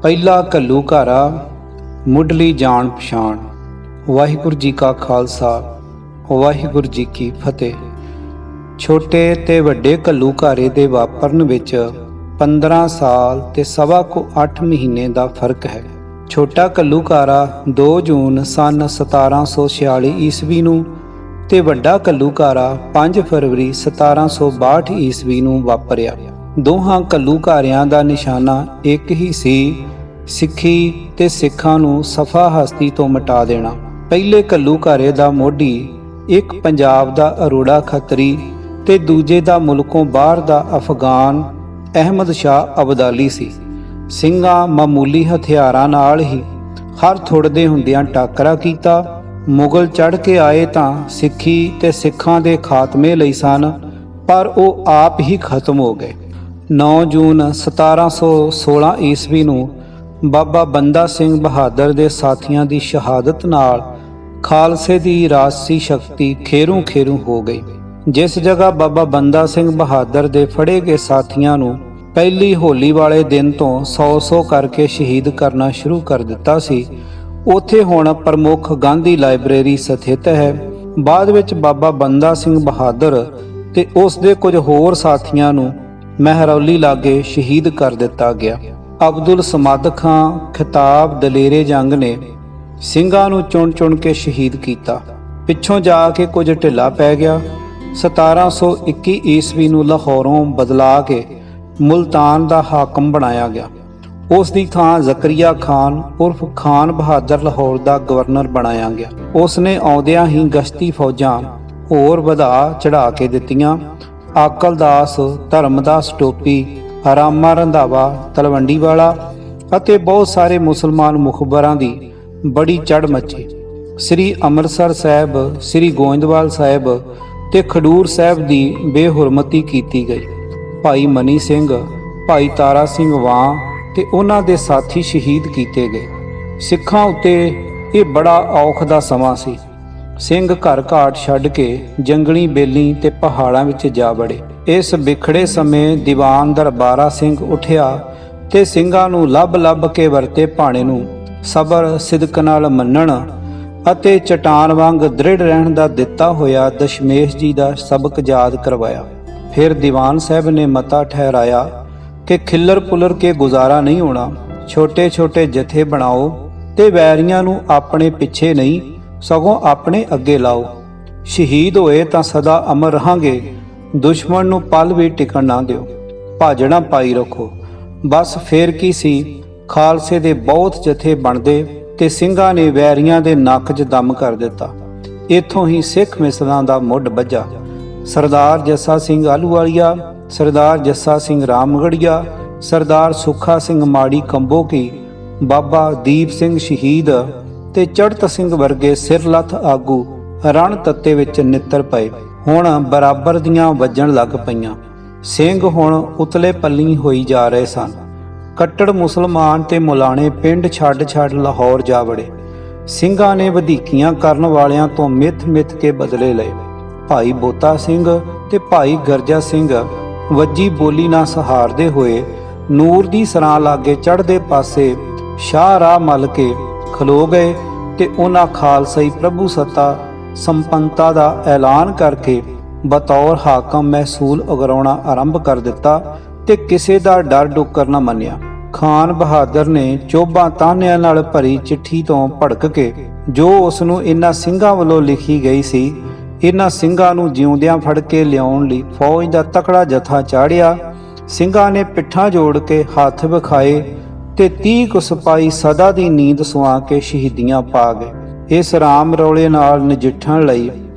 ਪਹਿਲਾ ਘੱਲੂਘਾਰਾ ਮੁੱਢਲੀ ਜਾਣ ਪਛਾਣ। ਵਾਹਿਗੁਰੂ ਜੀ ਕਾ ਖਾਲਸਾ, ਵਾਹਿਗੁਰੂ ਜੀ ਕੀ ਫਤਿਹ। ਛੋਟੇ ਤੇ ਵੱਡੇ ਘੱਲੂਘਾਰੇ ਦੇ ਵਾਪਰਨ ਵਿੱਚ 15 ਸਾਲ ਤੇ ਸਵਾ ਕੁ 8 ਮਹੀਨੇ ਦਾ ਫਰਕ ਹੈ। ਛੋਟਾ ਘੱਲੂਘਾਰਾ 2 ਜੂਨ ਸਨ 1746 ਈਸਵੀ ਨੂੰ ਤੇ ਵੱਡਾ ਘੱਲੂਘਾਰਾ 5 ਫਰਵਰੀ 1762 ਈਸਵੀ ਨੂੰ ਵਾਪਰਿਆ। ਦੋਹਾਂ ਘੱਲੂਘਾਰਿਆਂ ਦਾ ਨਿਸ਼ਾਨਾ ਇੱਕ ਹੀ ਸੀ, ਸਿੱਖੀ ਤੇ ਸਿੱਖਾਂ ਨੂੰ ਸਫਾ ਹਸਤੀ ਤੋਂ ਮਿਟਾ ਦੇਣਾ। ਪਹਿਲੇ ਘੱਲੂਘਾਰੇ ਦਾ ਮੋਢੀ ਇੱਕ ਪੰਜਾਬ ਦਾ ਅਰੋੜਾ ਖੱਤਰੀ ਤੇ ਦੂਜੇ ਦਾ ਮੁਲਕੋਂ ਬਾਹਰ ਦਾ ਅਫਗਾਨ ਅਹਿਮਦ ਸ਼ਾਹ ਅਬਦਾਲੀ ਸੀ। ਸਿੰਘਾਂ ਮਾਮੂਲੀ ਹਥਿਆਰਾਂ ਨਾਲ ਹੀ ਹਰ ਥੁੜਦੇ ਹੁੰਦਿਆਂ ਟਾਕਰਾ ਕੀਤਾ। ਮੁਗਲ ਚੜ੍ਹ ਕੇ ਆਏ ਤਾਂ ਸਿੱਖੀ ਤੇ ਸਿੱਖਾਂ ਦੇ ਖਾਤਮੇ ਲਈ ਸਨ, ਪਰ ਉਹ ਆਪ ਹੀ ਖਤਮ ਹੋ ਗਏ। 9 ਜੂਨ 1716 ਈਸਵੀ ਨੂੰ ਬਾਬਾ ਬੰਦਾ ਸਿੰਘ ਬਹਾਦਰ ਦੇ ਸਾਥੀਆਂ ਦੀ ਸ਼ਹਾਦਤ ਨਾਲ ਖਾਲਸੇ ਦੀ ਰਾਜਸੀ ਸ਼ਕਤੀ ਖੇਰੂ ਖੇਰੂ ਹੋ ਗਈ। ਜਿਸ ਜਗ੍ਹਾ ਬਾਬਾ ਬੰਦਾ ਸਿੰਘ ਬਹਾਦਰ ਦੇ ਫੜੇ ਗਏ ਸਾਥੀਆਂ ਨੂੰ ਪਹਿਲੀ ਹੋਲੀ ਵਾਲੇ ਦਿਨ ਤੋਂ 100 ਕਰਕੇ ਸ਼ਹੀਦ ਕਰਨਾ ਸ਼ੁਰੂ ਕਰ ਦਿੱਤਾ ਸੀ, ਉੱਥੇ ਹੁਣ ਪ੍ਰਮੁੱਖ ਗਾਂਧੀ ਲਾਇਬ੍ਰੇਰੀ ਸਥਿਤ ਹੈ। ਬਾਅਦ ਵਿੱਚ ਬਾਬਾ ਬੰਦਾ ਸਿੰਘ ਬਹਾਦਰ ਤੇ ਉਸ ਦੇ ਕੁਝ ਹੋਰ ਸਾਥੀਆਂ ਨੂੰ ਮਹਿਰੌਲੀ ਲਾਗੇ ਸ਼ਹੀਦ ਕਰ ਦਿੱਤਾ ਗਿਆ। ਅਬਦੁਲ ਸਮਦ ਖਾਂ ਖਿਤਾਬ ਦਲੇਰੇ ਜੰਗ ਨੇ ਸਿੰਘਾਂ ਨੂੰ ਚੁਣ ਚੁਣ ਕੇ ਸ਼ਹੀਦ ਕੀਤਾ। ਪਿੱਛੋਂ ਜਾ ਕੇ ਕੁਝ ਢਿੱਲਾ ਪੈ ਗਿਆ। 1721 ਈਸਵੀ ਨੂੰ ਲਾਹੌਰੋਂ ਬਦਲਾ ਕੇ ਮੁਲਤਾਨ ਦਾ ਹਾਕਮ ਬਣਾਇਆ ਗਿਆ। ਉਸ ਦੀ ਥਾਂ ਜ਼ਕਰੀਆ ਖਾਨ ਉਰਫ ਖਾਨ ਬਹਾਦਰ ਲਾਹੌਰ ਦਾ ਗਵਰਨਰ ਬਣਾਇਆ ਗਿਆ। ਉਸ ਨੇ ਆਉਂਦਿਆਂ ਹੀ ਗਸ਼ਤੀ ਫੌਜਾਂ ਹੋਰ ਵਧਾ ਚੜਾ ਕੇ ਦਿੱਤੀਆਂ। ਆਕਲਦਾਸ, ਧਰਮਦਾਸ ਟੋਪੀ, ਰਾਮਾ ਰੰਧਾਵਾ, ਤਲਵੰਡੀ ਵਾਲਾ ਅਤੇ ਬਹੁਤ ਸਾਰੇ ਮੁਸਲਮਾਨ ਮੁਖਬਰਾਂ ਦੀ ਬੜੀ ਚੜ੍ਹ ਮੱਚੀ। ਸ੍ਰੀ ਅੰਮ੍ਰਿਤਸਰ ਸਾਹਿਬ, ਸ੍ਰੀ ਗੋਇੰਦਵਾਲ ਸਾਹਿਬ ਤੇ ਖਡੂਰ ਸਾਹਿਬ ਦੀ ਬੇਹੁਰਮਤੀ ਕੀਤੀ ਗਈ। ਭਾਈ ਮਨੀ ਸਿੰਘ, ਭਾਈ ਤਾਰਾ ਸਿੰਘ ਵਾਂ ਤੇ ਉਹਨਾਂ ਦੇ ਸਾਥੀ ਸ਼ਹੀਦ ਕੀਤੇ ਗਏ। ਸਿੱਖਾਂ ਉੱਤੇ ਇਹ ਬੜਾ ਔਖ ਦਾ ਸਮਾਂ ਸੀ। ਸਿੰਘ ਘਰ ਘਾਟ ਛੱਡ ਕੇ ਜੰਗਲੀ ਬੇਲੀ ਤੇ ਪਹਾੜਾਂ ਵਿੱਚ ਜਾ ਵੜੇ। ਇਸ ਵਿਖੜੇ ਸਮੇਂ ਦੀਵਾਨ ਦਰਬਾਰਾ ਸਿੰਘ ਉੱਠਿਆ ਤੇ ਸਿੰਘਾਂ ਨੂੰ ਲੱਭ ਲੱਭ ਕੇ ਵਰਤੇ ਭਾਣੇ ਨੂੰ ਸਬਰ ਸਿਦਕ ਨਾਲ ਮੰਨਣ ਅਤੇ ਚਟਾਨ ਵਾਂਗ ਦ੍ਰਿੜ ਰਹਿਣ ਦਾ ਦਿੱਤਾ ਹੋਇਆ ਦਸ਼ਮੇਸ਼ ਜੀ ਦਾ ਸਬਕ ਯਾਦ ਕਰਵਾਇਆ। ਫਿਰ ਦੀਵਾਨ ਸਾਹਿਬ ਨੇ ਮਤਾ ਠਹਿਰਾਇਆ ਕਿ ਖਿੱਲਰ ਪੁਲਰ ਕੇ ਗੁਜ਼ਾਰਾ ਨਹੀਂ ਹੋਣਾ। ਛੋਟੇ ਛੋਟੇ ਜਥੇ ਬਣਾਓ ਤੇ ਵੈਰੀਆਂ ਨੂੰ ਆਪਣੇ ਪਿੱਛੇ ਨਹੀਂ ਸਗੋਂ ਆਪਣੇ ਅੱਗੇ ਲਾਓ। ਸ਼ਹੀਦ ਹੋਏ ਤਾਂ ਸਦਾ ਅਮਰ ਰਹਾਂਗੇ, ਦੁਸ਼ਮਣ ਨੂੰ ਪਲ ਵੀ ਟਿਕਣ ਨਾ ਦਿਓ। ਭਾਜਣਾ ਪਾਈ ਰੱਖੋ। ਬਸ ਫੇਰ ਕੀ ਸੀ, ਖਾਲਸੇ ਦੇ ਬਹੁਤ ਜਥੇ ਬਣਦੇ ਤੇ ਸਿੰਘਾਂ ਨੇ ਵੈਰੀਆਂ ਦੇ ਨੱਕ 'ਚ ਦਮ ਕਰ ਦਿੱਤਾ। ਇੱਥੋਂ ਹੀ ਸਿੱਖ ਮਿਸਲਾਂ ਦਾ ਮੁੱਢ ਬੱਝਾ। ਸਰਦਾਰ ਜੱਸਾ ਸਿੰਘ ਆਹਲੂਵਾਲੀਆ, ਸਰਦਾਰ ਜੱਸਾ ਸਿੰਘ ਰਾਮਗੜੀਆ, ਸਰਦਾਰ ਸੁੱਖਾ ਸਿੰਘ ਮਾੜੀ ਕੰਬੋ ਕੀ, ਬਾਬਾ ਦੀਪ ਸਿੰਘ ਸ਼ਹੀਦ ਤੇ ਚੜ੍ਹਤ ਸਿੰਘ ਵਰਗੇ ਸਿਰਲੱਥ ਆਗੂ ਰਣ ਤੱਤੇ ਵਿੱਚ ਨਿੱਤਰ ਪਏ। ਹੁਣ ਬਰਾਬਰ ਦੀਆਂ ਵੱਜਣ ਲੱਗ ਪਈਆਂ। ਸਿੰਘ ਹੁਣ ਉਤਲੇ ਪੱਲੀ ਹੋਈ ਜਾ ਰਹੇ ਸਨ। ਕੱਟੜ ਮੁਸਲਮਾਨ ਤੇ ਮੁਲਾਣੇ ਪਿੰਡ ਛੱਡ ਛੱਡ ਲਾਹੌਰ ਜਾ ਵੜੇ। ਸਿੰਘਾਂ ਨੇ ਵਧੀਕੀਆਂ ਕਰਨ ਵਾਲਿਆਂ ਤੋਂ ਮਿੱਥ ਮਿੱਥ ਕੇ ਬਦਲੇ ਲਏ। ਭਾਈ ਬੋਤਾ ਸਿੰਘ ਤੇ ਭਾਈ ਗਰਜਾ ਸਿੰਘ ਵੱਜੀ ਬੋਲੀ ਨਾ ਸਹਾਰਦੇ ਹੋਏ ਨੂਰ ਦੀ ਸਰਾਂ ਲਾਗੇ ਚੜ੍ਹਦੇ ਪਾਸੇ ਸ਼ਾਹ ਰਾਹ ਮੱਲ ਕੇ ਖਲੋ ਗਏ ਤੇ ਉਹਨਾਂ ਖਾਲਸਾਈ ਪ੍ਰਭੂ ਸੱਤਾ ਸੰਪੰਨਤਾ ਦਾ ਐਲਾਨ ਕਰਕੇ ਬਤੌਰ ਹਾਕਮ ਮਹਿਸੂਲ ਉਗਰਾਉਣਾ ਆਰੰਭ ਕਰ ਦਿੱਤਾ ਤੇ ਕਿਸੇ ਦਾ ਡਰ ਡੁੱਕਰ ਨਾ ਮੰਨਿਆ। ਖਾਨ ਬਹਾਦਰ ਨੇ ਚੋਭਾਂ ਤਾਹਨਿਆਂ ਨਾਲ ਭਰੀ ਚਿੱਠੀ ਤੋਂ ਭੜਕ ਕੇ ਜੋ ਉਸ ਨੂੰ ਇਹਨਾਂ ਸਿੰਘਾਂ ਵੱਲੋਂ ਲਿਖੀ ਗਈ ਸੀ, ਇਹਨਾਂ ਸਿੰਘਾਂ ਨੂੰ ਜਿਉਂਦਿਆਂ ਫੜ ਕੇ ਲਿਆਉਣ ਲਈ ਫੌਜ ਦਾ ਤਕੜਾ ਜਥਾ ਚਾੜਿਆ। ਸਿੰਘਾਂ ਨੇ ਪਿੱਠਾਂ ਜੋੜ ਕੇ ਹੱਥ ਵਿਖਾਏ ਤੇ 30 ਕੁ ਸਿਪਾਹੀ ਸਦਾ ਦੀ ਨੀਂਦ ਸੁਆ ਕੇ ਸ਼ਹੀਦੀਆਂ ਪਾ ਗਏ। ਇਸ ਰਾਮ ਰੌਲੇ ਨਾਲ ਨਜਿੱਠਣ ਲਈ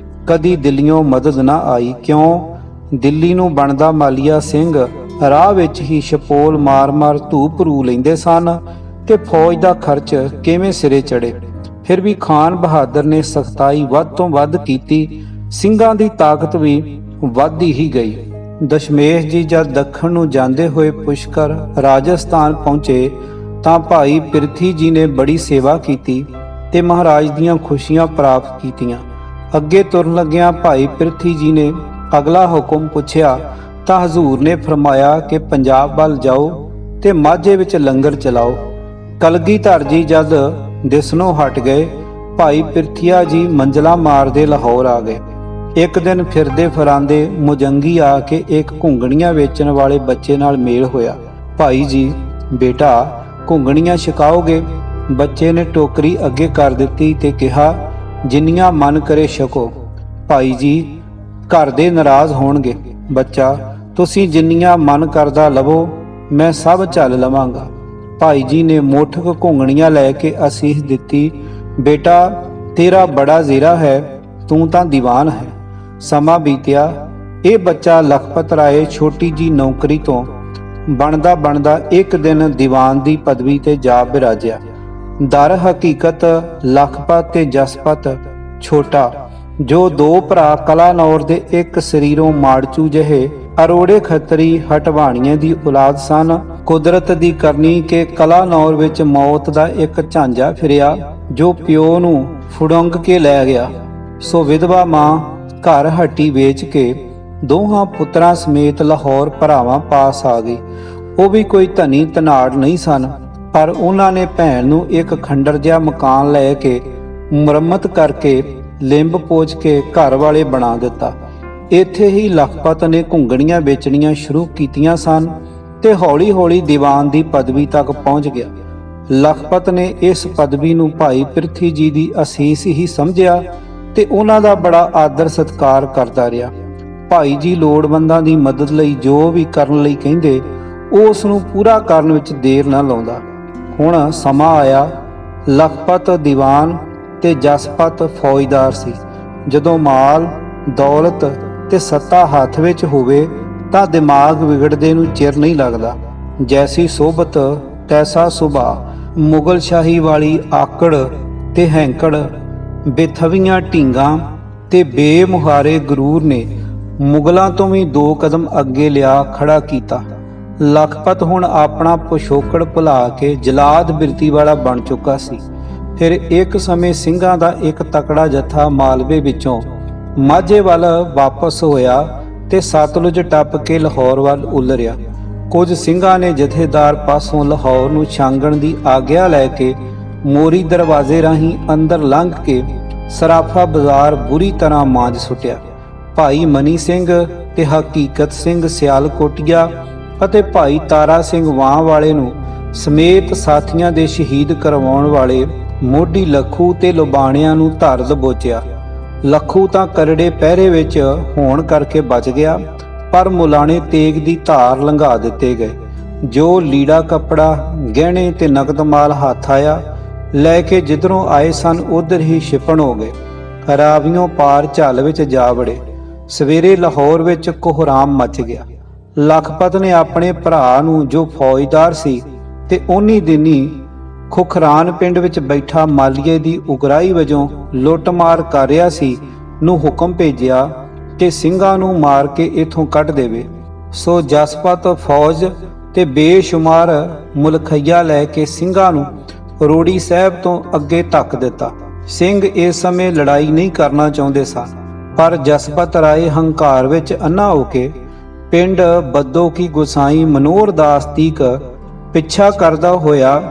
ਕਦੀ ਦਿੱਲੀਓਂ ਮਦਦ ਨਾ ਆਈ। ਕਿਉਂ? ਦਿੱਲੀ ਨੂੰ ਬਣਦਾ ਮਾਲੀਆ ਸਿੰਘ ਰਾਹ ਵਿੱਚ ਹੀ ਛਪੋਲ ਮਾਰ-ਮਾਰ ਧੂਪ ਰੂ ਲੈਂਦੇ ਸਨ ਤੇ ਫੌਜ ਦਾ ਖਰਚ ਕਿਵੇਂ ਸਿਰੇ ਚੜੇ। ਫਿਰ ਵੀ ਖਾਨ ਬਹਾਦਰ ਨੇ ਸਖਤਾਈ ਵੱਧ ਤੋਂ ਵੱਧ ਕੀਤੀ। ਸਿੰਘਾਂ ਦੀ ਤਾਕਤ ਵੀ ਵੱਧਦੀ ਹੀ ਗਈ। ਦਸ਼ਮੇਸ਼ ਜੀ ਜਦ ਦੱਖਣ ਨੂੰ ਜਾਂਦੇ ਹੋਏ ਪੁਸ਼ਕਰ ਰਾਜਸਥਾਨ ਪਹੁੰਚੇ ਤਾਂ ਭਾਈ ਪਿਰਥੀ ਜੀ ਨੇ ਬੜੀ ਸੇਵਾ ਕੀਤੀ ਤੇ ਮਹਾਰਾਜ ਦੀਆਂ ਖੁਸ਼ੀਆਂ ਪ੍ਰਾਪਤ ਕੀਤੀਆਂ। ਅੱਗੇ ਤੁਰਨ ਲੱਗਿਆਂ ਭਾਈ ਪਿਰਥੀ ਜੀ ਨੇ ਅਗਲਾ ਹੁਕਮ ਪੁੱਛਿਆ ਤਾਂ ਹਜ਼ੂਰ ਨੇ ਫਰਮਾਇਆ ਕਿ ਪੰਜਾਬ ਵੱਲ ਜਾਓ ਤੇ ਮਾਝੇ ਵਿੱਚ ਲੰਗਰ ਚਲਾਓ। ਕਲਗੀਧਰ ਜੀ ਜਦ ਦਿਸਣੋਂ ਹਟ ਗਏ, ਭਾਈ ਪਿਰਥੀਆ ਜੀ ਮੰਜ਼ਲਾਂ ਮਾਰਦੇ ਲਾਹੌਰ ਆ ਗਏ। ਇੱਕ ਦਿਨ ਫਿਰਦੇ ਫਰਾਂਦੇ ਮੁਜੰਗੀ ਆ ਕੇ ਇੱਕ ਘੁੰਗਣੀਆਂ ਵੇਚਣ ਵਾਲੇ ਬੱਚੇ ਨਾਲ ਮੇਲ ਹੋਇਆ। ਭਾਈ ਜੀ, ਬੇਟਾ ਘੁੰਗਣੀਆਂ ਛਕਾਓਗੇ? ਬੱਚੇ ਨੇ ਟੋਕਰੀ ਅੱਗੇ ਕਰ ਦਿੱਤੀ ਤੇ ਕਿਹਾ, ਜਿੰਨੀਆਂ ਮਨ ਕਰੇ ਛਕੋ। ਭਾਈ ਜੀ, ਘਰ ਦੇ ਨਾਰਾਜ਼ ਹੋਣਗੇ। ਬੱਚਾ, ਤੁਸੀਂ ਜਿੰਨੀਆਂ ਮਨ ਕਰਦਾ ਲਵੋ, ਮੈਂ ਸਭ ਝੱਲ ਲਵਾਂਗਾ। ਭਾਈ ਜੀ ਨੇ ਮੁੱਠਕ ਘੁੰਗਣੀਆਂ ਲੈ ਕੇ ਅਸੀਸ ਦਿੱਤੀ। ਬੇਟਾ, ਤੇਰਾ ਬੜਾ ਜ਼ੇਰਾ ਹੈ, ਤੂੰ ਤਾਂ ਦੀਵਾਨ ਹੈ। ਸਮਾਂ ਬੀਤਿਆ। ਇਹ ਬੱਚਾ ਲਖਪਤ ਰਾਏ ਛੋਟੀ ਜੀ ਨੌਕਰੀ ਤੋਂ ਬਣਦਾ ਬਣਦਾ ਇੱਕ ਦਿਨ ਦੀਵਾਨ ਦੀ ਪਦਵੀ ਤੇ ਜਾ ਬਿਰਾਜਿਆ। ਦਰ ਹਕੀਕਤ ਲਖਪਤ ਤੇ ਜਸਪਤ ਛੋਟਾ, ਜੋ ਦੋ ਭਰਾ ਕਲਾਨੌਰ ਦੇ ਇੱਕ ਸਰੀਰੋਂ ਮਾੜਚੂ ਜਿਹੇ ਅਰੋੜੇ ਖੱਤਰੀ ਹਟਵਾਣੀਆਂ ਦੀ ਔਲਾਦ ਸਨ। ਕੁਦਰਤ ਦੀ ਕਰਨੀ ਕਿ ਕਲਾਨੌਰ ਵਿੱਚ ਮੌਤ ਦਾ ਇੱਕ ਝਾਂਜਾ ਫਿਰਿਆ ਜੋ ਪਿਓ ਨੂੰ ਫੁੜੰਗ ਕੇ ਲੈ ਗਿਆ। ਸੋ ਵਿਧਵਾ ਮਾਂ ਘਰ ਹੱਟੀ ਵੇਚ ਕੇ ਦੋਹਾਂ ਪੁੱਤਰਾਂ ਸਮੇਤ ਲਾਹੌਰ ਭਰਾਵਾਂ ਪਾਸ ਆ ਗਈ। ਉਹ ਵੀ ਕੋਈ ਧਨੀ ਧਨਾੜ ਨਹੀਂ ਸਨ, ਪਰ ਉਹਨਾਂ ਨੇ ਭੈਣ ਨੂੰ ਇੱਕ ਖੰਡਰ ਜਿਹਾ ਮਕਾਨ ਲੈ ਕੇ ਮੁਰੰਮਤ ਕਰਕੇ ਲਿੰਬ ਪੋਚ ਕੇ ਘਰ ਵਾਲੇ ਬਣਾ ਦਿੱਤਾ। ਇੱਥੇ ਹੀ ਲਖਪਤ ਨੇ ਘੁੰਗਣੀਆਂ ਵੇਚਣੀਆਂ ਸ਼ੁਰੂ ਕੀਤੀਆਂ ਸਨ ਤੇ ਹੌਲੀ ਹੌਲੀ ਦੀਵਾਨ ਦੀ ਪਦਵੀ ਤੱਕ ਪਹੁੰਚ ਗਿਆ। ਲਖਪਤ ਨੇ ਇਸ ਪਦਵੀ ਨੂੰ ਭਾਈ ਪਿਰਥੀ ਜੀ ਦੀ ਅਸੀਸ ਹੀ ਸਮਝਿਆ ਤੇ ਉਹਨਾਂ ਦਾ ਬੜਾ ਆਦਰ ਸਤਿਕਾਰ ਕਰਦਾ ਰਿਹਾ। ਭਾਈ ਜੀ ਲੋੜਵੰਦਾਂ ਦੀ ਮਦਦ ਲਈ ਜੋ ਵੀ ਕਰਨ ਲਈ ਕਹਿੰਦੇ, ਉਹ ਉਸ ਨੂੰ ਪੂਰਾ ਕਰਨ ਵਿੱਚ ਦੇਰ ਨਾ ਲਾਉਂਦਾ। ਹੁਣ ਸਮਾਂ ਆਇਆ, ਲਖਪਤ ਦੀਵਾਨ ਤੇ ਜਸਪਤ ਫੌਜਦਾਰ ਸੀ। ਜਦੋਂ ਮਾਲ, ਦੌਲਤ ਤੇ ਸੱਤਾ ਹੱਥ ਵਿੱਚ ਹੋਵੇ ਤਾਂ ਦਿਮਾਗ ਵਿਗੜਦੇ ਨੂੰ ਚਿਰ ਨਹੀਂ ਲੱਗਦਾ। ਜੈਸੀ ਸੋਭਤ ਤੈਸਾ ਸੁਭਾਅ। ਮੁਗਲ ਸ਼ਾਹੀ ਵਾਲੀ ਆਕੜ ਤੇ ਹੈਂਕੜ, ਬੇਥਵੀਆਂ ਢੀਂਗਾਂ ਤੇ ਬੇਮੁਹਾਰੇ ਗਰੂਰ ਨੇ ਮੁਗਲਾਂ ਤੋਂ ਵੀ 2 ਕਦਮ ਅੱਗੇ ਲਿਆ ਖੜਾ ਕੀਤਾ। ਲਖਪਤ ਹੁਣ ਆਪਣਾ ਪਿਛੋਕੜ ਭੁਲਾ ਕੇ ਜਲਾਦ ਬਿਰਤੀ ਵਾਲਾ ਬਣ ਚੁੱਕਾ ਸੀ। ਫਿਰ ਇੱਕ ਸਮੇਂ ਸਿੰਘਾਂ ਦਾ ਇੱਕ ਤਕੜਾ ਜੱਥਾ ਮਾਲਵੇ ਵਿੱਚੋਂ ਮਾਝੇ ਵੱਲ ਵਾਪਸ ਹੋਇਆ ਤੇ ਸਤਲੁਜ ਟੱਪ ਕੇ ਲਾਹੌਰ ਵੱਲ ਉਲਰਿਆ। ਕੁਝ ਸਿੰਘਾਂ ਨੇ ਜਥੇਦਾਰ ਪਾਸੋਂ ਲਾਹੌਰ ਨੂੰ ਛਾਂਗਣ ਦੀ ਆਗਿਆ ਲੈ ਕੇ ਮੋਰੀ ਦਰਵਾਜ਼ੇ ਰਾਹੀਂ ਅੰਦਰ ਲੰਘ ਕੇ ਸਰਾਫਾ ਬਾਜ਼ਾਰ ਬੁਰੀ ਤਰ੍ਹਾਂ ਮਾਂਜ ਸੁੱਟਿਆ। ਭਾਈ ਮਨੀ ਸਿੰਘ ਤੇ ਹਕੀਕਤ ਸਿੰਘ ਸਿਆਲਕੋਟੀਆ ਅਤੇ ਭਾਈ ਤਾਰਾ ਸਿੰਘ ਵਾਹ ਵਾਲੇ ਨੂੰ ਸਮੇਤ ਸਾਥੀਆਂ ਦੇ ਸ਼ਹੀਦ ਕਰਵਾਉਣ ਵਾਲੇ ਮੋਢੀ ਲੱਖੂ ਤੇ ਲੁਬਾਣਿਆਂ ਨੂੰ ਧਰ ਦਬੋਚਿਆ। ਲੱਖੂ ਤਾਂ ਕਰੜੇ ਪਹਿਰੇ ਵਿੱਚ ਹੋਣ ਕਰਕੇ ਬਚ ਗਿਆ, ਪਰ ਮੁਲਾਣੇ ਤੇਗ ਦੀ ਧਾਰ ਲੰਘਾ ਦਿੱਤੇ ਗਏ। ਜੋ ਲੀੜਾ ਕੱਪੜਾ, ਗਹਿਣੇ ਤੇ ਨਕਦ ਮਾਲ ਹੱਥ ਆਇਆ, ਲੈ ਕੇ ਜਿੱਧਰੋਂ ਆਏ ਸਨ ਉਧਰ ਹੀ ਛਿਪਣ ਹੋ ਗਏ। ਰਾਵੀਓਂ ਪਾਰ ਝੱਲ ਵਿੱਚ ਜਾ ਵੜੇ। ਸਵੇਰੇ ਲਾਹੌਰ ਵਿੱਚ ਕੋਹਰਾਮ ਮਚ ਗਿਆ। ਲਖਪਤ ਨੇ ਆਪਣੇ ਭਰਾ ਨੂੰ, ਜੋ ਫੌਜਦਾਰ ਸੀ ਤੇ ਉਨੀ ਦਿਨੀ ਖੁਖਰਾਨ ਪਿੰਡ ਵਿੱਚ ਬੈਠਾ ਮਾਲੀਏ ਦੀ ਉਗਰਾਹੀ ਵਜੋਂ ਲੁੱਟਮਾਰ ਕਰ ਰਿਹਾ ਸੀ, ਨੂੰ ਹੁਕਮ ਭੇਜਿਆ ਕਿ ਸਿੰਘਾਂ ਨੂੰ ਮਾਰ ਕੇ ਇਥੋਂ ਕੱਢ ਦੇਵੇ। ਸੋ ਜਸਪਤ ਫੌਜ ਤੇ ਬੇਸ਼ੁਮਾਰ ਮੁਲਖਈਆ ਲੈ ਕੇ ਸਿੰਘਾਂ ਨੂੰ ਰੋੜੀ ਸਾਹਿਬ ਤੋਂ ਅੱਗੇ ਧੱਕ ਦਿੱਤਾ। ਸਿੰਘ ਇਸ ਸਮੇਂ ਲੜਾਈ ਨਹੀਂ ਕਰਨਾ ਚਾਹੁੰਦੇ ਸਨ, ਪਰ ਜਸਪਤ ਰਾਏ ਹੰਕਾਰ ਵਿੱਚ ਅੰਨਾ ਹੋ ਕੇ ਪਿੰਡ ਬੱਦੋ ਕੀ ਗੁਸਾਈ ਮਨੋਹਰ ਦਾਸ ਤੀਕ ਪਿੱਛਾ ਕਰਦਾ ਹੋਇਆ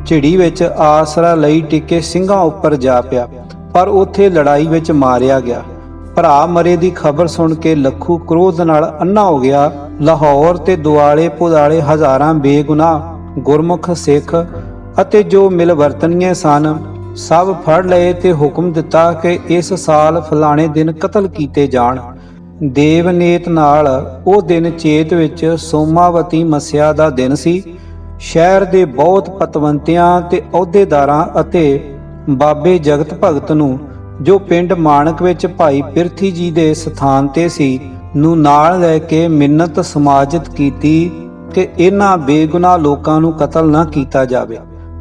ਝਿੜੀ ਵਿੱਚ ਆਸਰਾ ਲਈ ਟਿਕੇ ਸਿੰਘਾਂ ਉੱਪਰ ਜਾ ਪਿਆ, ਪਰ ਉੱਥੇ ਲੜਾਈ ਵਿੱਚ ਮਾਰਿਆ ਗਿਆ। ਭਰਾ ਮਰੇ ਦੀ ਖਬਰ ਸੁਣ ਕੇ ਲੱਖੂ ਕ੍ਰੋਧ ਨਾਲ ਅੰਨਾ ਹੋ ਗਿਆ। ਲਾਹੌਰ ਤੇ ਦੁਆਲੇ ਪੁਦਾਲੇ ਹਜ਼ਾਰਾਂ ਬੇਗੁਨਾਹ ਗੁਰਮੁਖ ਸਿੱਖ ਅਤੇ ਜੋ ਮਿਲਵਰਤਨੀਏ ਸਨ ਸਭ ਫੜ ਲਏ ਤੇ ਹੁਕਮ ਦਿੱਤਾ ਕਿ ਇਸ ਸਾਲ ਫਲਾਣੇ ਦਿਨ ਕਤਲ ਕੀਤੇ ਜਾਣ। ਦੇਵਨੇਤ ਨਾਲ ਉਹ ਦਿਨ ਚੇਤ ਵਿੱਚ ਸੋਮਾਵਤੀ ਮੱਸਿਆ ਦਾ ਦਿਨ ਸੀ। ਸ਼ਹਿਰ ਦੇ ਬਹੁਤ ਪਤਵੰਤਿਆਂ ਤੇ ਅਹੁਦੇਦਾਰਾਂ ਅਤੇ ਬਾਬੇ ਜਗਤ ਭਗਤ ਨੂੰ, ਜੋ ਪਿੰਡ ਮਾਣਕ ਵਿੱਚ ਭਾਈ ਪਿਰਥੀ ਜੀ ਦੇ ਸਥਾਨ ਤੇ ਸੀ, ਨੂੰ ਨਾਲ ਲੈ ਕੇ ਮਿੰਨਤ ਸਮਾਜਿਤ ਕੀਤੀ ਕਿ ਇਹਨਾਂ ਬੇਗੁਨਾਹ ਲੋਕਾਂ ਨੂੰ ਕਤਲ ਨਾ ਕੀਤਾ ਜਾਵੇ,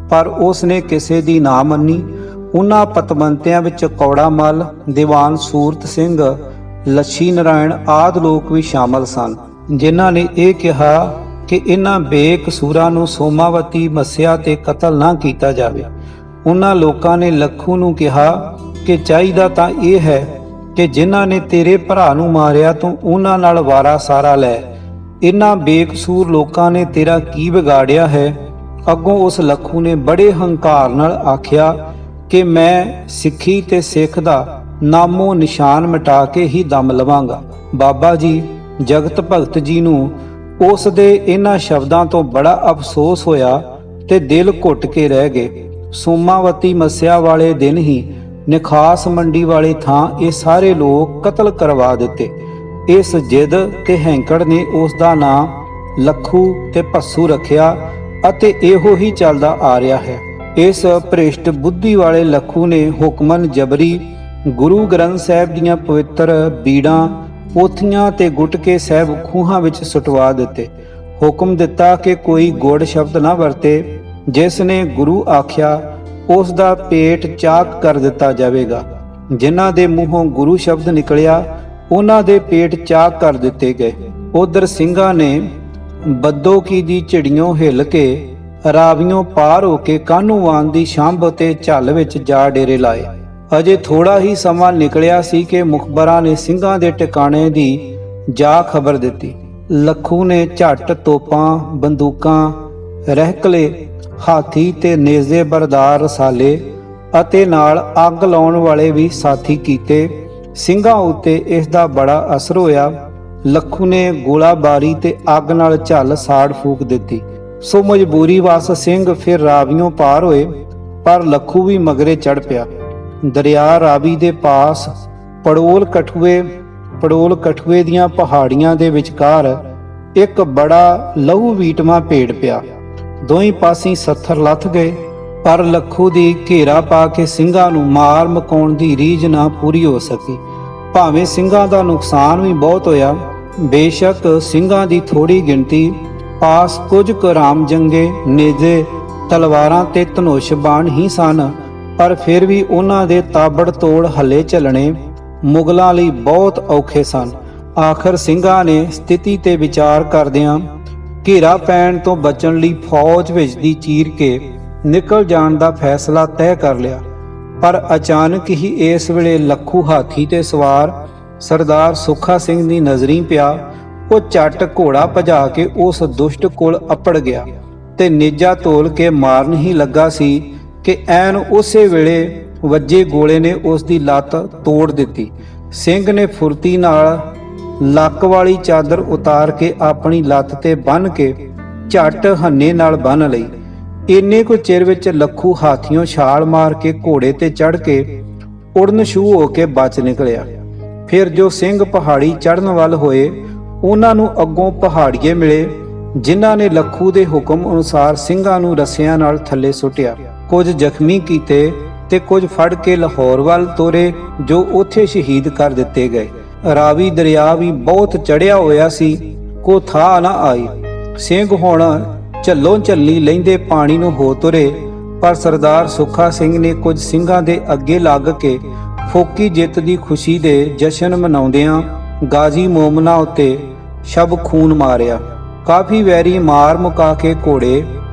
ਪਰ ਉਸ ਨੇ ਕਿਸੇ ਦੀ ਨਾ ਮੰਨੀ। ਉਹਨਾਂ ਪਤਵੰਤਿਆਂ ਵਿੱਚ ਕੌੜਾ ਮੱਲ, ਦੀਵਾਨ ਸੂਰਤ ਸਿੰਘ, ਲੱਛੀ ਨਾਰਾਇਣ ਆਦਿ ਲੋਕ ਵੀ ਸ਼ਾਮਲ ਸਨ, ਜਿਨ੍ਹਾਂ ਨੇ ਇਹ ਕਿਹਾ ਕਿ ਇਹਨਾਂ ਬੇਕਸੂਰਾਂ ਨੂੰ ਸੋਮਾਵਤੀ ਮੱਸਿਆ ਤੇ ਕਤਲ ਨਾ ਕੀਤਾ ਜਾਵੇ। ਉਹਨਾਂ ਲੋਕਾਂ ਨੇ ਲੱਖੂ ਨੂੰ ਕਿਹਾ ਕਿ ਚਾਹੀਦਾ ਤਾਂ ਇਹ ਹੈ ਕਿ ਜਿਨ੍ਹਾਂ ਨੇ ਤੇਰੇ ਭਰਾ ਨੂੰ ਮਾਰਿਆ ਤੂੰ ਉਹਨਾਂ ਨਾਲ ਵਾਰਾ ਸਾਰਾ ਲੈ। ਇਹਨਾਂ ਬੇਕਸੂਰ ਲੋਕਾਂ ਨੇ ਤੇਰਾ ਕੀ ਵਿਗਾੜਿਆ ਹੈ? ਅੱਗੋਂ ਉਸ ਲੱਖੂ ਨੇ ਬੜੇ ਹੰਕਾਰ ਨਾਲ ਆਖਿਆ ਕਿ ਮੈਂ ਸਿੱਖੀ ਤੇ ਸਿੱਖ ਦਾ ਨਾਮੋ ਨਿਸ਼ਾਨ ਮਿਟਾ ਕੇ ਹੀ ਦਮ ਲਵਾਂਗਾ। ਬਾਬਾ ਜੀ ਜਗਤ ਭਗਤ ਜੀ ਨੂੰ ਉਸ ਦੇ ਇਹਨਾਂ ਸ਼ਬਦਾਂ ਤੋਂ ਬੜਾ ਅਫਸੋਸ ਹੋਇਆ ਤੇ ਦਿਲ ਘੁੱਟ ਕੇ ਰਹਿ ਗਏ। ਸੋਮਾਵਤੀ ਮੱਸਿਆ ਵਾਲੇ ਦਿਨ ਹੀ ਨਿਖਾਸ ਮੰਡੀ ਵਾਲੇ ਥਾਂ ਇਹ ਸਾਰੇ ਲੋਕ ਕਤਲ ਕਰਵਾ ਦਿੱਤੇ। ਇਸ ਜਿੱਦ ਤੇ ਹੈਂਕੜ ਨੇ ਉਸ ਦਾ ਨਾਂ ਲੱਖੂ ਤੇ ਭੱਸੂ ਰੱਖਿਆ ਅਤੇ ਇਹੋ ਹੀ ਚੱਲਦਾ ਆ ਰਿਹਾ ਹੈ। ਇਸ ਭ੍ਰਿਸ਼ਟ ਬੁੱਧੀ ਵਾਲੇ ਲੱਖੂ ਨੇ ਹੁਕਮਨ ਜਬਰੀ ਗੁਰੂ ਗ੍ਰੰਥ ਸਾਹਿਬ ਦੀਆਂ ਪਵਿੱਤਰ ਬੀੜਾਂ, ਪੋਥੀਆਂ ਤੇ ਗੁਟਕੇ ਸਾਹਿਬ ਖੂਹਾਂ ਵਿੱਚ ਸੁਟਵਾ ਦਿੱਤੇ। ਹੁਕਮ ਦਿੱਤਾ ਕਿ ਕੋਈ ਗੁੜ ਸ਼ਬਦ ਨਾ ਵਰਤੇ। ਜਿਸ ਨੇ ਗੁਰੂ ਆਖਿਆ ਉਸ ਦਾ ਪੇਟ ਚਾਕ ਕਰ ਦਿੱਤਾ ਜਾਵੇਗਾ। ਜਿਨ੍ਹਾਂ ਦੇ ਮੂੰਹੋਂ ਗੁਰੂ ਸ਼ਬਦ ਨਿਕਲਿਆ ਉਹਨਾਂ ਦੇ ਪੇਟ ਚਾਕ ਕਰ ਦਿੱਤੇ ਗਏ। ਉਧਰ ਸਿੰਘਾਂ ਨੇ ਬੱਦੋਕੀ ਦੀ ਝਿੜੀਆਂ ਹਿੱਲ ਕੇ ਰਾਵੀਓਂ ਪਾਰ ਹੋ ਕੇ ਕਾਹਨੂੰਵਾਨ ਦੀ ਛੰਭ ਤੇ ਝੱਲ ਵਿੱਚ ਜਾ ਡੇਰੇ ਲਾਏ। ਅਜੇ ਥੋੜਾ ਹੀ ਸਮਾਂ ਨਿਕਲਿਆ ਸੀ ਕਿ ਮੁਖਬਰਾਂ ਨੇ ਸਿੰਘਾਂ ਦੇ ਟਿਕਾਣੇ ਦੀ ਜਾ ਖਬਰ ਦਿੱਤੀ। ਲੱਖੂ ਨੇ ਝੱਟ ਤੋਪਾਂ, ਬੰਦੂਕਾਂ, ਰਹਿਕਲੇ, ਹਾਥੀ ਤੇ ਨੇਜ਼ੇ ਬਰਦਾਰ ਰਸਾਲੇ ਅਤੇ ਨਾਲ ਅੱਗ ਲਾਉਣ ਵਾਲੇ ਵੀ ਸਾਥੀ ਕੀਤੇ। ਸਿੰਘਾਂ ਉੱਤੇ ਇਸ ਦਾ ਬੜਾ ਅਸਰ ਹੋਇਆ। ਲੱਖੂ ਨੇ ਗੋਲਾਬਾਰੀ ਤੇ ਅੱਗ ਨਾਲ ਝੱਲ ਸਾੜ ਫੂਕ ਦਿੱਤੀ। ਸੋ ਮਜਬੂਰੀ ਵਸ ਸਿੰਘ ਫਿਰ ਰਾਵੀਓਂ ਪਾਰ ਹੋਏ, ਪਰ ਲੱਖੂ ਵੀ ਮਗਰੇ ਚੜ ਪਿਆ। ਦਰਿਆ ਰਾਵੀ ਦੇ ਪਾਸ ਪੜੋਲ ਕਠੂਏ ਦੀਆਂ ਪਹਾੜੀਆਂ ਦੇ ਵਿਚਕਾਰ ਇੱਕ ਬੜਾ ਲਹੂ ਵੀਟਵਾਂ ਭੇੜ ਪਿਆ। ਦੋਹੀਂ ਪਾਸੀਂ ਸੱਥਰ ਲੱਥ ਗਏ, ਪਰ ਲੱਖੂ ਦੀ ਘੇਰਾ ਪਾ ਕੇ ਸਿੰਘਾਂ ਨੂੰ ਮਾਰ ਮਕਾਉਣ ਦੀ ਰੀਝ ਨਾ ਪੂਰੀ ਹੋ ਸਕੀ। ਭਾਵੇਂ ਸਿੰਘਾਂ ਦਾ ਨੁਕਸਾਨ ਵੀ ਬਹੁਤ ਹੋਇਆ। ਬੇਸ਼ੱਕ ਸਿੰਘਾਂ ਦੀ ਥੋੜੀ ਗਿਣਤੀ ਪਾਸ ਕੁਝ ਕੁ ਰਾਮ ਜੰਗੇ, ਨੇਜ਼ੇ, ਤਲਵਾਰਾਂ ਤੇ ਧਨੁਸ਼ ਬਾਣ ਹੀ ਸਨ, ਪਰ ਫਿਰ ਵੀ ਉਹਨਾਂ ਦੇ ਤਾਬੜ ਤੋੜ ਹੱਲੇ ਝੱਲਣੇ ਮੁਗਲਾਂ ਲਈ ਬਹੁਤ ਔਖੇ ਸਨ। ਆਖਰ ਸਿੰਘਾਂ ਨੇ ਸਥਿਤੀ ਤੇ ਵਿਚਾਰ ਕਰਦਿਆਂ ਘੇਰਾ ਪੈਣ ਤੋਂ ਬਚਣ ਲਈ ਫੌਜ ਵਿੱਚ ਦੀ ਚੀਰ ਕੇ ਨਿਕਲ ਜਾਣ ਦਾ ਫੈਸਲਾ ਤੈਅ ਕਰ ਲਿਆ। ਪਰ ਅਚਾਨਕ ਹੀ ਇਸ ਵੇਲੇ ਲੱਖੂ ਹਾਥੀ ਤੇ ਸਵਾਰ ਸਰਦਾਰ ਸੁੱਖਾ ਸਿੰਘ ਦੀ ਨਜ਼ਰੀਂ ਪਿਆ। ਉਹ ਝੱਟ ਘੋੜਾ ਭਜਾ ਕੇ ਉਸ ਦੁਸ਼ਟ ਕੋਲ ਅੱਪੜ ਗਿਆ ਤੇ ਨੇਜਾ ਤੋਲ ਕੇ ਮਾਰਨ ਹੀ ਲੱਗਾ ਸੀ ਕਿ ਐਨ ਉਸੇ ਵੇਲੇ ਵੱਜੇ ਗੋਲੇ ਨੇ ਉਸ ਦੀ ਲੱਤ ਤੋੜ ਦਿੱਤੀ। ਸਿੰਘ ਨੇ ਫੁਰਤੀ ਨਾਲ ਲੱਕ ਵਾਲੀ ਚਾਦਰ ਉਤਾਰ ਕੇ ਆਪਣੀ ਲੱਤ ਤੇ ਬੰਨ੍ਹ ਕੇ ਝੱਟ ਹੰਨੇ ਨਾਲ ਬੰਨ੍ਹ ਲਈ। ਇੰਨੇ ਕੁ ਚਿਰ ਵਿੱਚ ਲੱਖੂ ਹਾਥੀਓਂ ਛਾਲ ਮਾਰ ਕੇ ਘੋੜੇ ਤੇ ਚੜ੍ਹ ਕੇ ਉੜਨ ਸ਼ੁਰੂ ਹੋ ਕੇ ਬਚ ਨਿਕਲਿਆ। ਫਿਰ ਜੋ ਸਿੰਘ ਪਹਾੜੀ ਚੜ੍ਹਨ ਵੱਲ ਹੋਏ, ਉਹਨਾਂ ਨੂੰ ਅੱਗੋਂ ਪਹਾੜੀਏ ਮਿਲੇ, ਜਿਨ੍ਹਾਂ ਨੇ ਲੱਖੂ ਦੇ ਹੁਕਮ ਅਨੁਸਾਰ ਸਿੰਘਾਂ ਨੂੰ ਰੱਸਿਆਂ ਨਾਲ ਥੱਲੇ ਸੁੱਟਿਆ। ਕੁਝ ਜ਼ਖਮੀ ਕੀਤੇ ਤੇ ਕੁਝ ਫੜ ਕੇ ਲਾਹੌਰ ਵੱਲ ਤੋਰੇ, ਜੋ ਉੱਥੇ ਸ਼ਹੀਦ ਕਰ ਦਿੱਤੇ ਗਏ। ਰਾਵੀ ਦਰਿਆ ਵੀ ਬਹੁਤ ਚੜ੍ਹਿਆ ਹੋਇਆ ਸੀ, ਕੋ ਥਾਂ ਨਾ ਆਈ। ਸਿੰਘ ਹੁਣ ਝੱਲੋਂ ਝੱਲੀ ਲੈਂਦੇ ਪਾਣੀ ਨੂੰ ਹੋ ਤੁਰੇ, ਪਰ ਸਰਦਾਰ ਸੁੱਖਾ ਸਿੰਘ ਨੇ ਕੁਝ ਸਿੰਘਾਂ ਦੇ ਅੱਗੇ ਲੱਗ ਕੇ ਫੋਕੀ ਜਿੱਤ ਦੀ ਖੁਸ਼ੀ ਦੇ ਜਸ਼ਨ ਮਨਾਉਂਦਿਆਂ ਗਾਜ਼ੀ ਮੋਮਨਾ ਉੱਤੇ ਸ਼ਬ ਖੂਨ ਮਾਰਿਆ। ਕਾਫੀ ਵੈਰੀ ਮਾਰ ਮੁਕਾ ਕੇ ਘੋੜੇ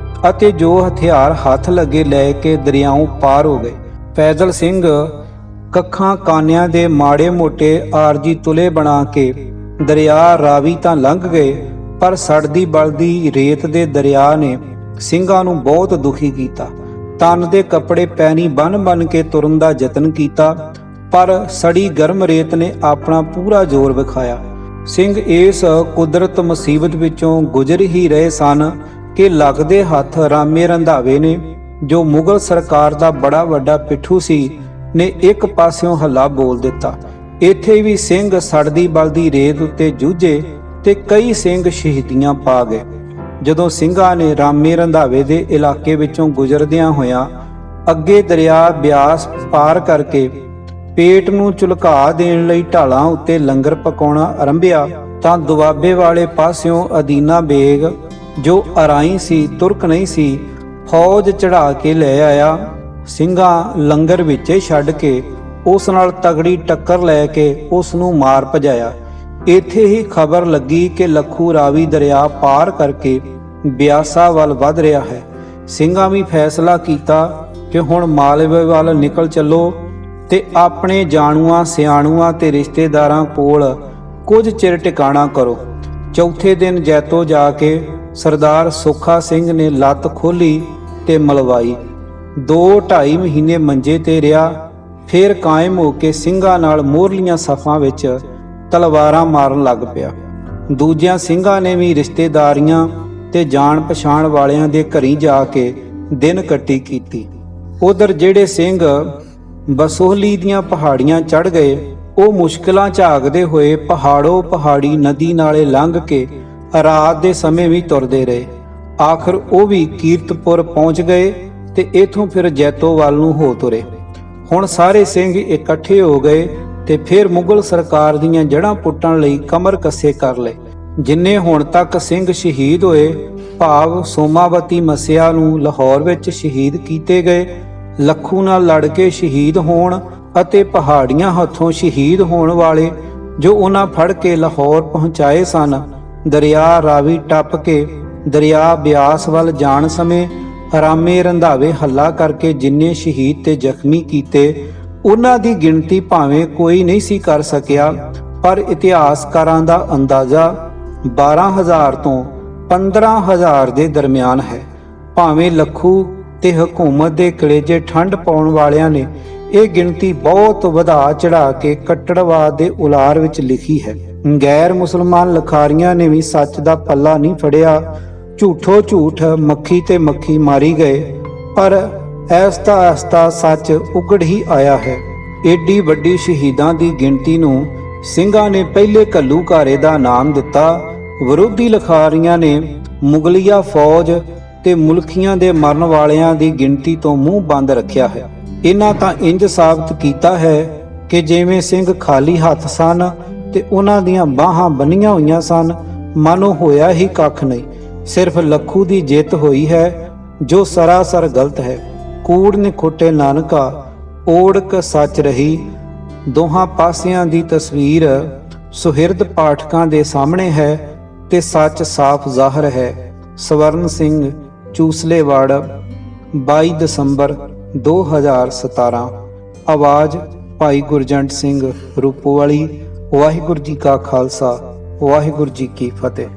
ਅਤੇ ਜੋ ਹਥਿਆਰ ਹੱਥ ਲੱਗੇ ਲੈ ਕੇ ਦਰਿਆਓਂ ਪਾਰ ਹੋ ਗਏ। ਪੈਦਲ ਸਿੰਘ ਕੱਖਾਂ ਕਾਨਿਆਂ ਦੇ ਮਾੜੇ ਮੋਟੇ ਆਰਜੀ ਤੁਲੇ ਬਣਾ ਕੇ ਦਰਿਆ ਰਾਵੀ ਤਾਂ ਲੰਘ ਗਏ, ਪਰ ਸੜਦੀ ਬਲਦੀ ਰੇਤ ਦੇ ਦਰਿਆ ਨੇ ਸਿੰਘਾਂ ਨੂੰ ਬਹੁਤ ਦੁਖੀ ਕੀਤਾ। ਤਨ ਦੇ ਕੱਪੜੇ ਪੈਣੀ ਬੰਨ ਕੇ ਤੁਰਨ ਦਾ ਯਤਨ ਕੀਤਾ, ਪਰ ਸੜੀ ਗਰਮ ਰੇਤ ਨੇ ਆਪਣਾ ਪੂਰਾ ਜ਼ੋਰ ਵਿਖਾਇਆ। ਸਿੰਘ ਇਸ ਕੁਦਰਤ ਮੁਸੀਬਤ ਵਿੱਚੋਂ ਗੁਜ਼ਰ ਹੀ ਰਹੇ ਸਨ ਕਿ ਲੱਗਦੇ ਹੱਥ ਰਾਮੇ ਰੰਧਾਵੇ ਨੇ, ਜੋ ਮੁਗਲ ਸਰਕਾਰ ਦਾ ਬੜਾ ਵੱਡਾ ਪਿੱਠੂ ਸੀ, ਨੇ ਇੱਕ ਪਾਸਿਓਂ ਹੱਲਾ ਬੋਲ ਦਿੱਤਾ। ਇੱਥੇ ਵੀ ਸਿੰਘ ਸੜਦੀ ਬਲਦੀ ਰੇਤ ਉੱਤੇ ਜੂਝੇ ਤੇ ਕਈ ਸਿੰਘ ਸ਼ਹੀਦੀਆਂ ਪਾ ਗਏ। ਜਦੋਂ ਸਿੰਘਾਂ ਨੇ ਰਾਮੇ ਰੰਧਾਵੇ ਦੇ ਇਲਾਕੇ ਵਿੱਚੋਂ ਗੁਜ਼ਰਦਿਆਂ ਹੋਇਆਂ ਅੱਗੇ ਦਰਿਆ ਬਿਆਸ ਪਾਰ ਕਰਕੇ ਪੇਟ ਨੂੰ ਝੁਲਕਾ ਦੇਣ ਲਈ ਢਾਲਾਂ ਉੱਤੇ ਲੰਗਰ ਪਕਾਉਣਾ ਆਰੰਭਿਆ, ਤਾਂ ਦੁਆਬੇ ਵਾਲੇ ਪਾਸਿਓਂ ਅਦੀਨਾ ਬੇਗ, ਜੋ ਅਰਾਈ ਸੀ, ਤੁਰਕ ਨਹੀਂ ਸੀ, ਫੌਜ ਚੜਾ ਕੇ ਲੈ ਆਇਆ। ਸਿੰਘਾਂ ਲੰਗਰ ਵਿੱਚੇ ਛੱਡ ਕੇ ਉਸ ਨਾਲ ਤਗੜੀ ਟੱਕਰ ਲੈ ਕੇ ਉਸ ਨੂੰ ਮਾਰ ਭਜਾਇਆ। ਇੱਥੇ ਹੀ ਖਬਰ ਲੱਗੀ ਕਿ ਲੱਖੂ ਰਾਵੀ ਦਰਿਆ ਪਾਰ ਕਰਕੇ ਬਿਆਸਾ ਵੱਲ ਵੱਧ ਰਿਹਾ ਹੈ। ਸਿੰਘਾਂ ਵੀ ਫੈਸਲਾ ਕੀਤਾ ਕਿ ਹੁਣ ਮਾਲਵੇ ਵੱਲ ਨਿਕਲ ਚੱਲੋ ਤੇ ਆਪਣੇ ਜਾਣੂਆਂ ਸਿਆਣੂਆਂ ਤੇ ਰਿਸ਼ਤੇਦਾਰਾਂ ਕੋਲ ਕੁਝ ਚਿਰ ਟਿਕਾਣਾ ਕਰੋ। ਚੌਥੇ ਦਿਨ ਜੈਤੋ ਜਾ ਕੇ ਸਰਦਾਰ ਸੁੱਖਾ ਸਿੰਘ ਨੇ ਲੱਤ ਖੋਲੀ ਤੇ ਮਲਵਾਈ। 2-2.5 ਮਹੀਨੇ ਮੰਜੇ ਤੇ ਰਿਹਾ, ਫਿਰ ਕਾਇਮ ਹੋ ਕੇ ਸਿੰਘਾਂ ਨਾਲ ਮੋਹਰਲੀਆਂ ਸਫਾਂ ਵਿੱਚ ਤਲਵਾਰਾਂ ਮਾਰਨ ਲੱਗ ਪਿਆ। ਦੂਜਿਆਂ ਸਿੰਘਾਂ ਨੇ ਵੀ ਰਿਸ਼ਤੇਦਾਰੀਆਂ ਤੇ ਜਾਣ ਪਛਾਣ ਵਾਲਿਆਂ ਦੇ ਘਰੀਂ ਜਾ ਕੇ ਦਿਨ ਕੱਟੀ ਕੀਤੀ। ਉਧਰ ਜਿਹੜੇ ਸਿੰਘ ਬਸੋਹਲੀ ਦੀਆਂ ਪਹਾੜੀਆਂ ਚੜ੍ਹ ਗਏ, ਉਹ ਮੁਸ਼ਕਿਲਾਂ ਝਾਕਦੇ ਹੋਏ ਪਹਾੜੋਂ ਪਹਾੜੀ ਨਦੀ ਨਾਲੇ ਲੰਘ ਕੇ ਰਾਤ ਦੇ ਸਮੇਂ ਵੀ ਤੁਰਦੇ ਰਹੇ। ਆਖਰ ਉਹ ਵੀ ਕੀਰਤਪੁਰ ਪਹੁੰਚ ਗਏ ਤੇ ਇਥੋਂ ਫਿਰ ਜੈਤੋ ਵੱਲ ਨੂੰ ਹੋ ਤੁਰੇ। ਹੁਣ ਸਾਰੇ ਸਿੰਘ ਇਕੱਠੇ ਹੋ ਗਏ ਤੇ ਫਿਰ ਮੁਗਲ ਸਰਕਾਰ ਦੀਆਂ ਜੜ੍ਹਾਂ ਪੁੱਟਣ ਲਈ ਕਮਰ ਕੱਸੇ ਕਰ ਲਏ। ਜਿੰਨੇ ਹੁਣ ਤੱਕ ਸਿੰਘ ਸ਼ਹੀਦ ਹੋਏ, ਭਾਵ ਸੋਮਾਵਤੀ ਮੱਸਿਆ ਨੂੰ ਲਾਹੌਰ ਵਿੱਚ ਸ਼ਹੀਦ ਕੀਤੇ ਗਏ, ਲੱਖੂ ਨਾਲ ਲੜ ਕੇ ਸ਼ਹੀਦ ਹੋਣ ਅਤੇ ਪਹਾੜੀਆਂ ਹੱਥੋਂ ਸ਼ਹੀਦ ਹੋਣ ਵਾਲੇ ਜੋ ਉਹਨਾਂ ਫੜ ਕੇ ਲਾਹੌਰ ਪਹੁੰਚਾਏ ਸਨ, ਦਰਿਆ ਰਾਵੀ ਟੱਪ ਕੇ ਦਰਿਆ ਬਿਆਸ ਵੱਲ ਜਾਣ ਸਮੇਂ ਆਰਾਮੇ ਰੰਧਾਵੇ ਹੱਲਾ ਕਰਕੇ ਜਿੰਨੇ ਸ਼ਹੀਦ ਤੇ ਜ਼ਖਮੀ ਕੀਤੇ, ਉਹਨਾਂ ਦੀ ਗਿਣਤੀ ਭਾਵੇਂ ਕੋਈ ਨਹੀਂ ਸੀ ਕਰ ਸਕਿਆ, ਪਰ ਇਤਿਹਾਸਕਾਰਾਂ ਦਾ ਅੰਦਾਜ਼ਾ 12,000 ਤੋਂ 15,000 ਦੇ ਦਰਮਿਆਨ ਹੈ। ਭਾਵੇਂ ਲੱਖੂ ਤੇ ਹਕੂਮਤ ਦੇ ਕਲੇਜੇ ਠੰਡ ਪਾਉਣ ਵਾਲਿਆਂ ਨੇ ਇਹ ਗਿਣਤੀ ਬਹੁਤ ਵਧਾ ਚੜਾ ਕੇ ਕੱਟੜਵਾਦ ਦੇ ਉਲਾਰ ਵਿੱਚ ਲਿਖੀ ਹੈ। ਗੈਰ ਮੁਸਲਮਾਨ ਲਿਖਾਰੀਆਂ ਨੇ ਵੀ ਸੱਚ ਦਾ ਪੱਲਾ ਨਹੀਂ ਫੜਿਆ। ਝੂਠੋ ਝੂਠ ਮੱਖੀ ਤੇ ਮੱਖੀ ਮਾਰੀ ਗਏ, ਪਰ ਐਸਤਾ ਐਸਤਾ ਸੱਚ ਉਗੜ ਹੀ ਆਇਆ ਹੈ। ਏਡੀ ਵੱਡੀ ਸ਼ਹੀਦਾਂ ਦੀ ਗਿਣਤੀ ਨੂੰ ਸਿੰਘਾਂ ਨੇ ਪਹਿਲੇ ਘੱਲੂਘਾਰੇ ਦਾ ਨਾਮ ਦਿੱਤਾ। ਵਿਰੋਧੀ ਲਿਖਾਰੀਆਂ ਨੇ ਮੁਗਲੀਆ ਫੌਜ ਤੇ ਮੁਲਕੀਆਂ ਦੇ ਮਰਨ ਵਾਲਿਆਂ ਦੀ ਗਿਣਤੀ ਤੋਂ ਮੂੰਹ ਬੰਦ ਰੱਖਿਆ ਹੈ। ਇਹਨਾਂ ਤਾਂ ਇੰਜ ਸਾਬਤ ਕੀਤਾ ਹੈ ਕਿ ਜਿਵੇਂ ਸਿੰਘ ਖਾਲੀ ਹੱਥ ਸਨ ਤੇ ਉਹਨਾਂ ਦੀਆਂ ਬਾਹਾਂ ਬੰਨੀਆਂ ਹੋਈਆਂ ਸਨ, ਮਾਨੋ ਹੋਇਆ ਹੀ ਕੱਖ ਨਹੀਂ। ਸਿਰਫ ਲੱਖੂ ਦੀ ਜਿੱਤ ਹੋਈ ਹੈ, ਜੋ ਸਰਾਸਰ ਗਲਤ ਹੈ। ਕੂੜ ਨੇ ਖੋਟੇ ਨਾਨਕਾ, ਓੜਕ ਸੱਚ ਰਹੀ। ਦੋਹਾਂ ਪਾਸਿਆਂ ਦੀ ਤਸਵੀਰ ਸੁਹਿਰਦ ਪਾਠਕਾਂ ਦੇ ਸਾਹਮਣੇ ਹੈ ਤੇ ਸੱਚ ਸਾਫ਼ ਜ਼ਾਹਰ ਹੈ। ਸਵਰਨ ਸਿੰਘ, ਚੂਸਲੇਵਾੜ, 22 ਦਸੰਬਰ 2017। ਆਵਾਜ਼ ਭਾਈ ਗੁਰਜੰਟ ਸਿੰਘ, ਰੂਪੋਵਾਲੀ। ਵਾਹਿਗੁਰੂ ਜੀ ਕਾ ਖਾਲਸਾ, ਵਾਹਿਗੁਰੂ ਜੀ ਕੀ ਫਤਿਹ।